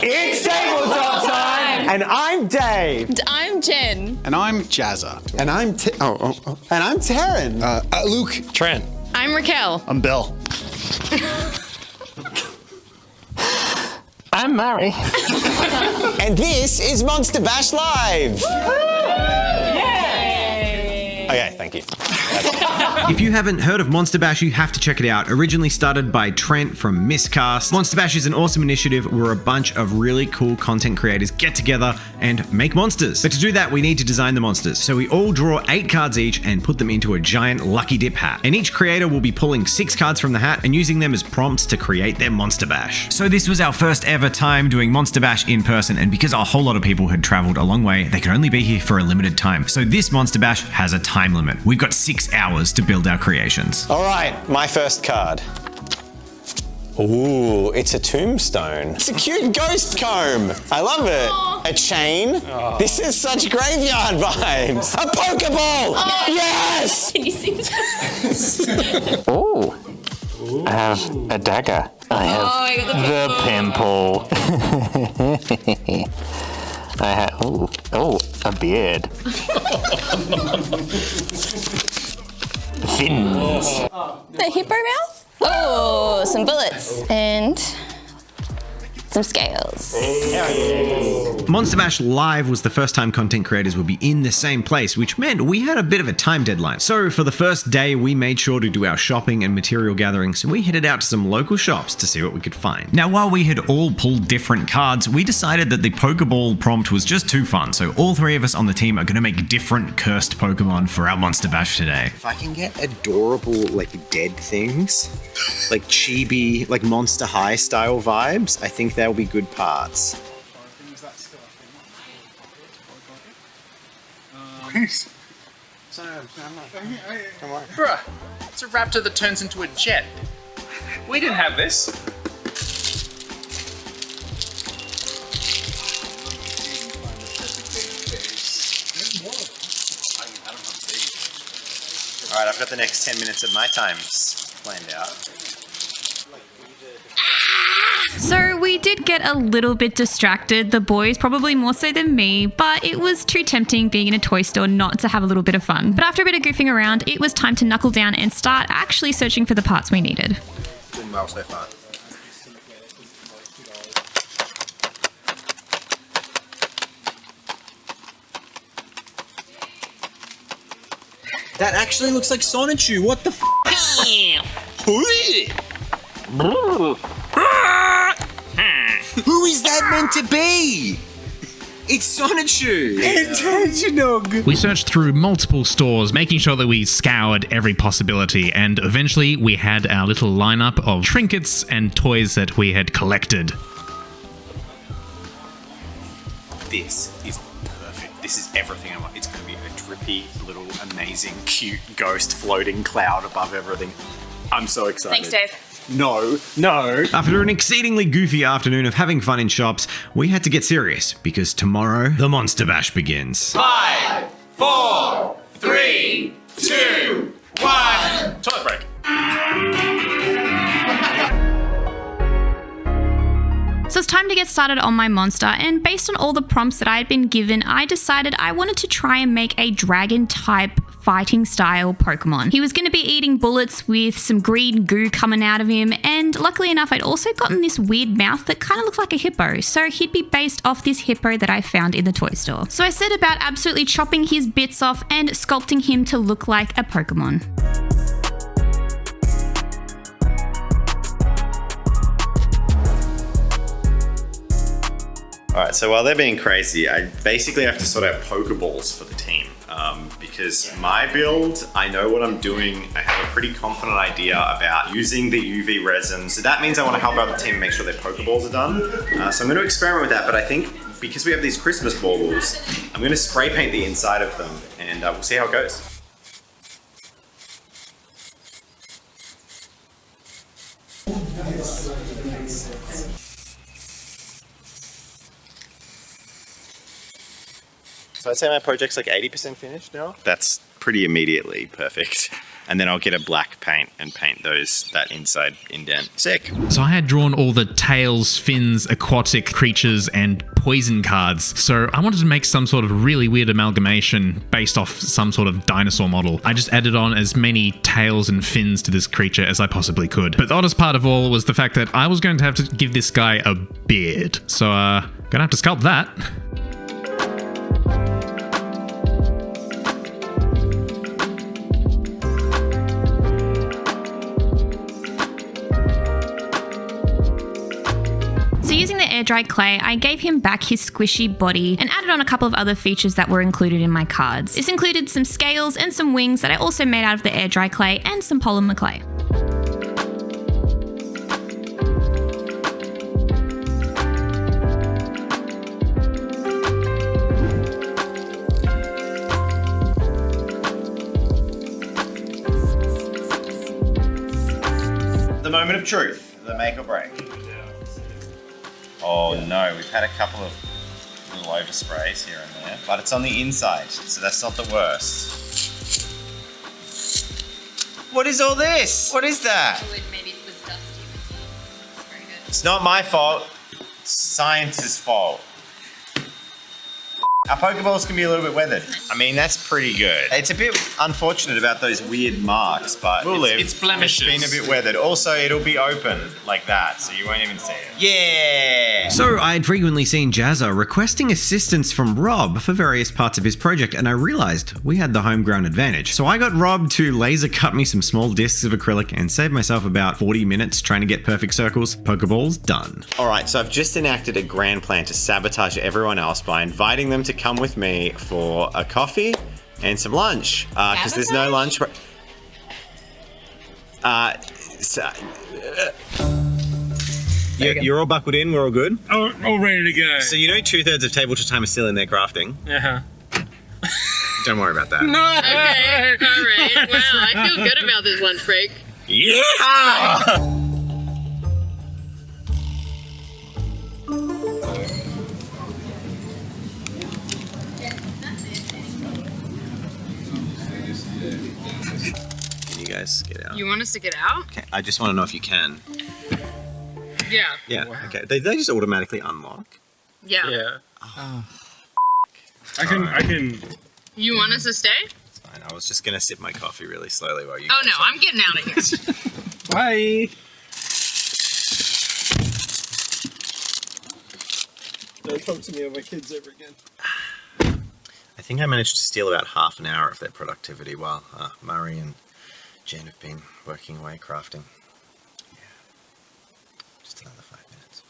It's Tabletop time! And I'm Dave. And I'm Jen. And I'm Jazza. And I'm And I'm Taryn. Luke. Trent. I'm Raquel. I'm Bill. I'm Murray. And this is Monster Bash Live. Okay, thank you. If you haven't heard of Monster Bash, you have to check it out. Originally started by Trent from Miscast, Monster Bash is an awesome initiative where a bunch of really cool content creators get together and make monsters. But to do that, we need to design the monsters. So we all draw 8 cards each and put them into a giant Lucky Dip hat. And each creator will be pulling 6 cards from the hat and using them as prompts to create their Monster Bash. So this was our first ever time doing Monster Bash in person, and because a whole lot of people had traveled a long way, they could only be here for a limited time. So this Monster Bash has a time limit. We've got 6 hours to build our creations. All right, my first card. Ooh, it's a tombstone. It's a cute ghost comb. I love it. Aww. A chain. Aww. This is such graveyard vibes. A Pokeball. Oh. Yes! Can you sing that? Oh, I have a dagger. I have the pimple. I have a beard. Fins. The hippo mouth? Oh, some bullets. And some scales. Monster Bash Live was the first time content creators would be in the same place, which meant we had a bit of a time deadline. So for the first day, we made sure to do our shopping and material gathering, so we headed out to some local shops to see what we could find. Now, while we had all pulled different cards, we decided that the Pokeball prompt was just too fun, so all 3 of us on the team are going to make different cursed Pokemon for our Monster Bash today. If I can get adorable, dead things, like chibi, Monster High style vibes, I think they'll be good parts. Bruh, it's a raptor that turns into a jet. We didn't have this. All right, I've got the next 10 minutes of my time planned out. So we did get a little bit distracted, the boys probably more so than me, but it was too tempting being in a toy store not to have a little bit of fun. But after a bit of goofing around, it was time to knuckle down and start actually searching for the parts we needed. Doing well so far. That actually looks like Sonichu. What the f? Who is that meant to be? It's Sonichu! We searched through multiple stores, making sure that we scoured every possibility, and eventually we had our little lineup of trinkets and toys that we had collected. This is perfect. This is everything I want. It's going to be a drippy, little, amazing, cute ghost floating cloud above everything. I'm so excited. Thanks, Dave. No. After an exceedingly goofy afternoon of having fun in shops, we had to get serious because tomorrow the Monster Bash begins. 5, 4, 3, 2, 1. Toilet break. So it's time to get started on my monster, and based on all the prompts that I had been given, I decided I wanted to try and make a dragon-type fighting style Pokemon. He was going to be eating bullets with some green goo coming out of him, and luckily enough I'd also gotten this weird mouth that kind of looked like a hippo, so he'd be based off this hippo that I found in the toy store. So I set about absolutely chopping his bits off and sculpting him to look like a Pokemon. All right, so while they're being crazy, I basically have to sort out Pokeballs for the team. Because my build, I know what I'm doing. I have a pretty confident idea about using the UV resin. So that means I want to help out the team and make sure their Pokeballs are done. So I'm going to experiment with that, but I think because we have these Christmas baubles, I'm going to spray paint the inside of them, and we'll see how it goes. So I'd say my project's like 80% finished now. That's pretty immediately perfect. And then I'll get a black paint and paint that inside indent. Sick. So I had drawn all the tails, fins, aquatic creatures, and poison cards. So I wanted to make some sort of really weird amalgamation based off some sort of dinosaur model. I just added on as many tails and fins to this creature as I possibly could. But the oddest part of all was the fact that I was going to have to give this guy a beard. So gonna have to sculpt that. So using the air dry clay, I gave him back his squishy body and added on a couple of other features that were included in my cards. This included some scales and some wings that I also made out of the air dry clay and some polymer clay. The moment of truth, the make or break. Oh no, we've had a couple of little oversprays here and there, but it's on the inside, so that's not the worst. What is all this? What is that? Maybe it was dusty. It's very good. It's not my fault, it's science's fault. Our Pokeballs can be a little bit weathered. I mean, that's pretty good. It's a bit unfortunate about those weird marks, but we'll live. It's blemishes. It's been a bit weathered. Also, it'll be open like that, so you won't even see it. Yeah! So I'd frequently seen Jazza requesting assistance from Rob for various parts of his project, and I realized we had the home ground advantage. So I got Rob to laser cut me some small discs of acrylic and saved myself about 40 minutes trying to get perfect circles. Pokeballs done. All right, so I've just enacted a grand plan to sabotage everyone else by inviting them to come with me for a coffee and some lunch. Because there's no lunch. You're all buckled in, we're all good? All ready to go. So you know 2/3 of Tabletop time is still in there crafting? Uh-huh. Don't worry about that. No! Okay, alright. Wow, I feel good about this lunch break. Yeah! Can you guys get out? You want us to get out? Okay, I just want to know if you can. Yeah. Yeah, okay. They just automatically unlock. Yeah. Yeah. I can. You want us to stay? It's fine. I was just going to sip my coffee really slowly while you Oh guys no, I'm getting out of here. Bye. Don't talk to me or my kids ever again. I think I managed to steal about half an hour of their productivity while Murray and Jen have been working away crafting. Yeah. Just another 5 minutes.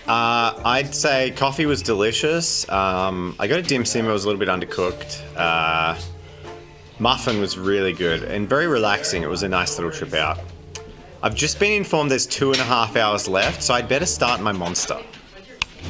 I'd say coffee was delicious. I got a dim sum, it was a little bit undercooked. Muffin was really good and very relaxing. It was a nice little trip out. I've just been informed there's 2.5 hours left, so I'd better start my monster.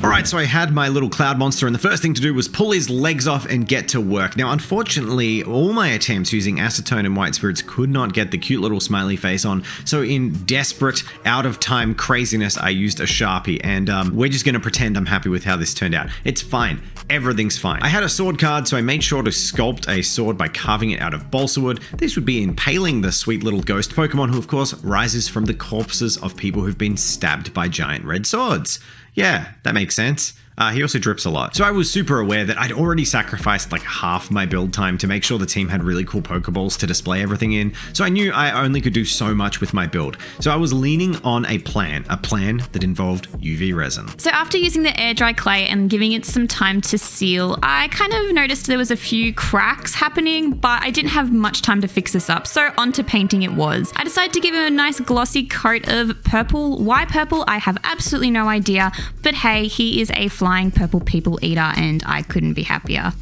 Alright, so I had my little cloud monster, and the first thing to do was pull his legs off and get to work. Now, unfortunately, all my attempts using acetone and white spirits could not get the cute little smiley face on, so in desperate, out-of-time craziness, I used a Sharpie, and we're just gonna pretend I'm happy with how this turned out. It's fine. Everything's fine. I had a sword card, so I made sure to sculpt a sword by carving it out of balsa wood. This would be impaling the sweet little ghost Pokemon, who of course rises from the corpses of people who've been stabbed by giant red swords. Yeah, that makes sense. He also drips a lot. So I was super aware that I'd already sacrificed like half my build time to make sure the team had really cool Pokeballs to display everything in. So I knew I only could do so much with my build. So I was leaning on a plan that involved UV resin. So after using the air dry clay and giving it some time to seal, I kind of noticed there was a few cracks happening, but I didn't have much time to fix this up, so onto painting it was. I decided to give him a nice glossy coat of purple. Why purple? I have absolutely no idea, but hey, he is a flying purple people eater and I couldn't be happier.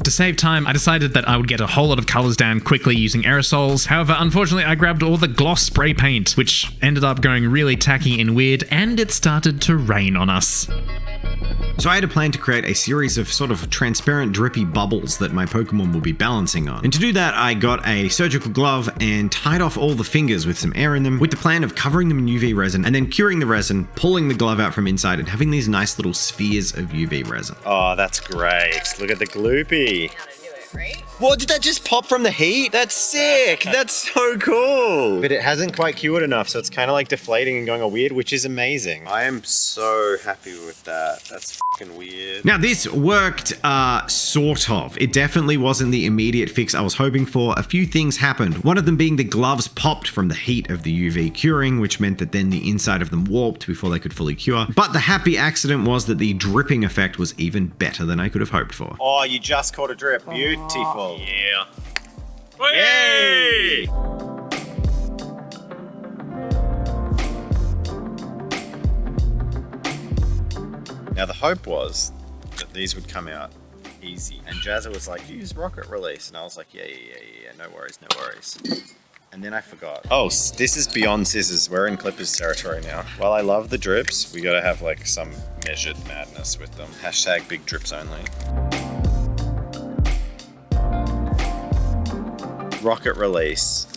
To save time, I decided that I would get a whole lot of colors down quickly using aerosols. However, unfortunately, I grabbed all the gloss spray paint, which ended up going really tacky and weird, and it started to rain on us. So I had a plan to create a series of sort of transparent drippy bubbles that my Pokemon will be balancing on. And to do that, I got a surgical glove and tied off all the fingers with some air in them, with the plan of covering them in UV resin and then curing the resin, pulling the glove out from inside and having these nice little spheres of UV resin. Oh, that's great. Look at the gloopy. Right? What, did that just pop from the heat? That's sick. That's so cool. But it hasn't quite cured enough, so it's kind of like deflating and going all weird, which is amazing. I am so happy with that. That's fucking weird. Now this worked, sort of. It definitely wasn't the immediate fix I was hoping for. A few things happened. One of them being the gloves popped from the heat of the UV curing, which meant that then the inside of them warped before they could fully cure. But the happy accident was that the dripping effect was even better than I could have hoped for. Oh, you just caught a drip. Beautiful. Yeah. Yay! Now the hope was that these would come out easy. And Jazza was like, use rocket release. And I was like, yeah, no worries. And then I forgot. Oh, this is beyond scissors. We're in Clippers territory now. While I love the drips, we gotta have like some measured madness with them. Hashtag big drips only. Rocket release.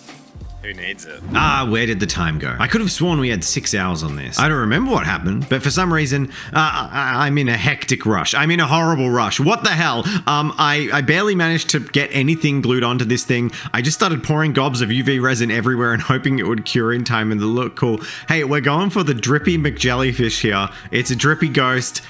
Who needs it? Where did the time go? I could have sworn we had 6 hours on this. I don't remember what happened, but for some reason, I'm in a hectic rush. I'm in a horrible rush. What the hell? I barely managed to get anything glued onto this thing. I just started pouring gobs of UV resin everywhere and hoping it would cure in time and it'll look cool. Hey, we're going for the drippy McJellyfish here. It's a drippy ghost.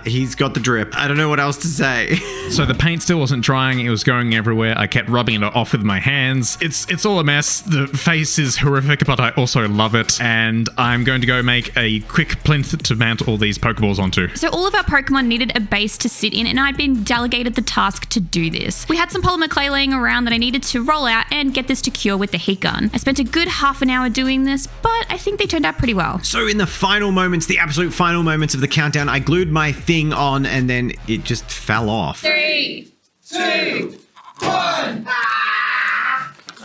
He's got the drip. I don't know what else to say. So the paint still wasn't drying. It was going everywhere. I kept rubbing it off with my hands. It's all a mess. The face is horrific, but I also love it. And I'm going to go make a quick plinth to mount all these Pokeballs onto. So all of our Pokemon needed a base to sit in, and I'd been delegated the task to do this. We had some polymer clay laying around that I needed to roll out and get this to cure with the heat gun. I spent a good half an hour doing this, but I think they turned out pretty well. So in the final moments, the absolute final moments of the countdown, I glued my thing on and then it just fell off. 3, 2, 1.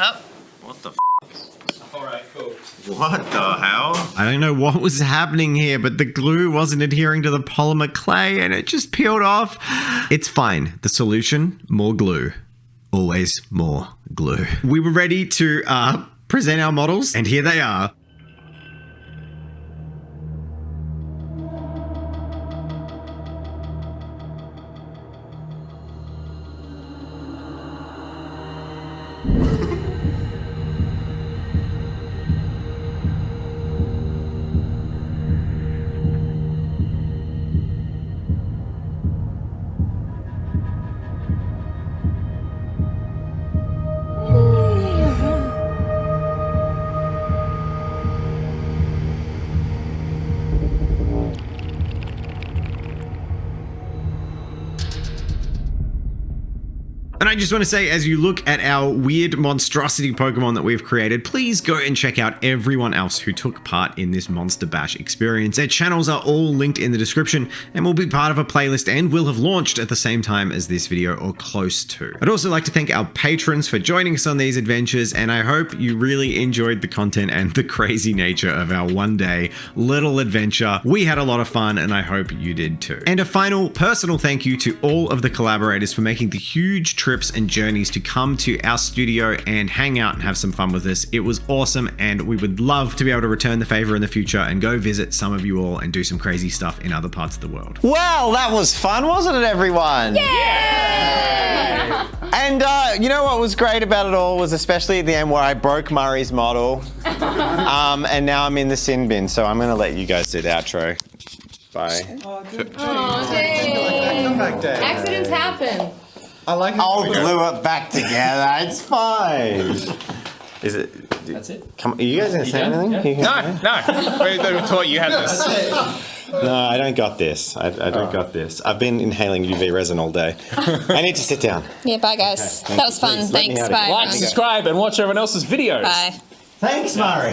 Oh. What the Alright, cool. What the hell? I don't know what was happening here, but the glue wasn't adhering to the polymer clay and it just peeled off. It's fine. The solution, more glue. Always more glue. We were ready to present our models and here they are. And I just want to say, as you look at our weird monstrosity Pokemon that we've created, please go and check out everyone else who took part in this Monster Bash experience. Their channels are all linked in the description and will be part of a playlist and will have launched at the same time as this video or close to. I'd also like to thank our patrons for joining us on these adventures, and I hope you really enjoyed the content and the crazy nature of our one-day little adventure. We had a lot of fun and I hope you did too. And a final personal thank you to all of the collaborators for making the huge trips and journeys to come to our studio and hang out and have some fun with us. It was awesome and we would love to be able to return the favor in the future and go visit some of you all and do some crazy stuff in other parts of the world. Well, that was fun, wasn't it, everyone? Yeah! And you know what was great about it all was especially at the end where I broke Murray's model. And now I'm in the sin bin, so I'm going to let you guys do the outro. Bye. Oh, dang. Come back, Dave. Accidents happen. I like it. I'll glue it back together. It's fine. Is it? That's it. Come, are you guys going to say anything? No. We thought you had this. No, I don't got this. I don't got this. I've been inhaling UV resin all day. I need to sit down. Yeah, bye guys. Okay, That was fun. Please, let me Thanks. out of Bye. here. Like, subscribe, and watch everyone else's videos. Bye. Thanks, Murray.